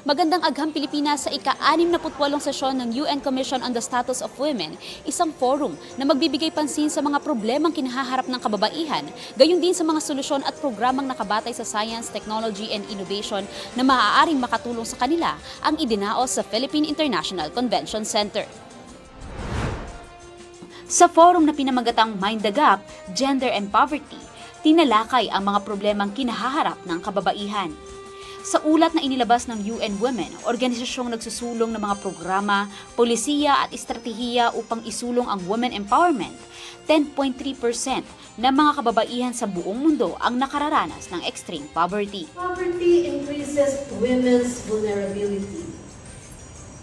Magandang Agham Pilipinas sa ika-68 sesyon ng UN Commission on the Status of Women, isang forum na magbibigay pansin sa mga problemang kinahaharap ng kababaihan, gayon din sa mga solusyon at programang nakabatay sa science, technology, and innovation na maaaring makatulong sa kanila ang idinaos sa Philippine International Convention Center. Sa forum na pinamagatang Mind the Gap, Gender and Poverty, tinalakay ang mga problemang kinahaharap ng kababaihan. Sa ulat na inilabas ng UN Women, organisasyong nagsusulong ng mga programa, polisiya at estratehiya upang isulong ang women empowerment, 10.3% ng mga kababaihan sa buong mundo ang nakararanas ng extreme poverty. Poverty increases women's vulnerability,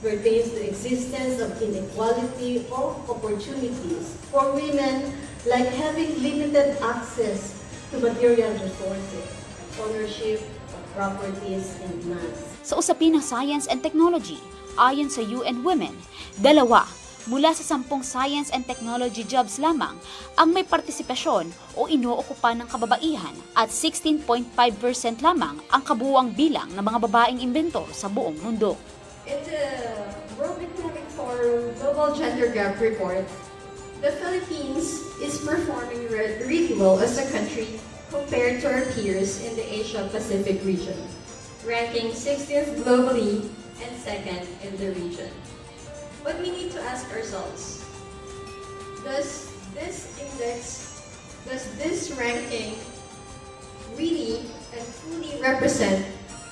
pertains to existence of inequality of opportunities for women, like having limited access to material resources, ownership, properties, and lands. Sa usapin ng science and technology, ayon sa UN Women, 2 mula sa 10 science and technology jobs lamang ang may partisipasyon o inookupa ng kababaihan at 16.5% lamang ang kabuuang bilang ng mga babaeng inventor sa buong mundo. In the World Economic Forum Global Gender Gap Report, the Philippines is performing really well as a country compared to our peers in the Asia-Pacific region, ranking 16th globally and 2nd in the region. But we need to ask ourselves, does this ranking really and fully represent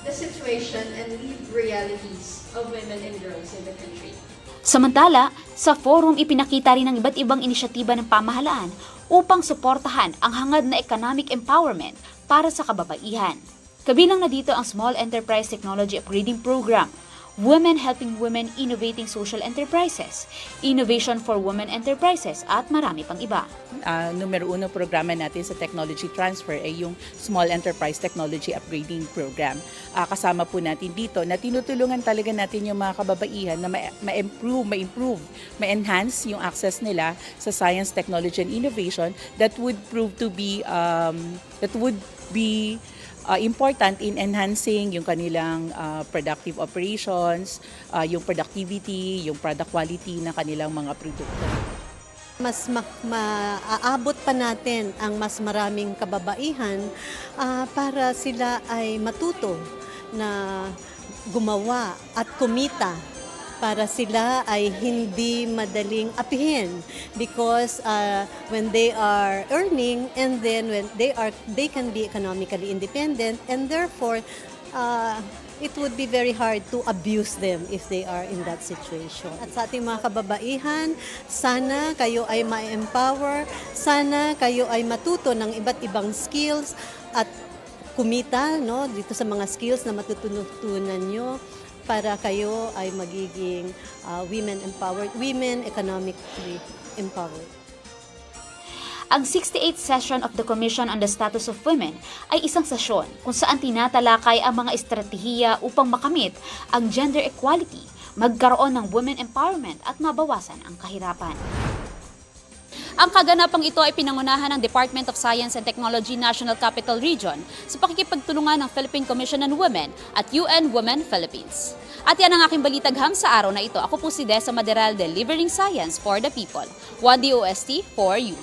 the situation and lived realities of women and girls in the country? Samantala, sa forum ipinakita rin ng iba't ibang inisyatiba ng pamahalaan upang suportahan ang hangad na economic empowerment para sa kababaihan. Kabilang na dito ang Small Enterprise Technology Upgrading Program, Women Helping Women Innovating Social Enterprises, Innovation for Women Enterprises at marami pang iba. Numero 1 programa natin sa technology transfer ay yung Small Enterprise Technology Upgrading Program. Kasama po natin dito na tinutulungan talaga natin yung mga kababaihan na ma-improve, ma-enhance yung access nila sa science, technology, and innovation that would prove to be important in enhancing yung kanilang productive operations, yung productivity, yung product quality ng kanilang mga produkto. Mas maaabot pa natin ang mas maraming kababaihan para sila ay matuto na gumawa at kumita para sila ay hindi madaling apihin because when they are earning and then when they can be economically independent, and therefore it would be very hard to abuse them if they are in that situation. At sa ating mga kababaihan, sana kayo ay ma-empower, sana kayo ay matuto ng iba't ibang skills at kumita dito sa mga skills na matutunan nyo para kayo ay magiging women empowered, women economically empowered. Ang 68th session of the Commission on the Status of Women ay isang sesyon kung saan tinatalakay ang mga estratehiya upang makamit ang gender equality, magkaroon ng women empowerment at mabawasan ang kahirapan. Ang kaganapang ito ay pinangunahan ng Department of Science and Technology National Capital Region sa pakikipagtulungan ng Philippine Commission on Women at UN Women Philippines. At yan ang aking balitagham sa araw na ito. Ako po si Desa Maderal, delivering science for the people. 1DOST for you.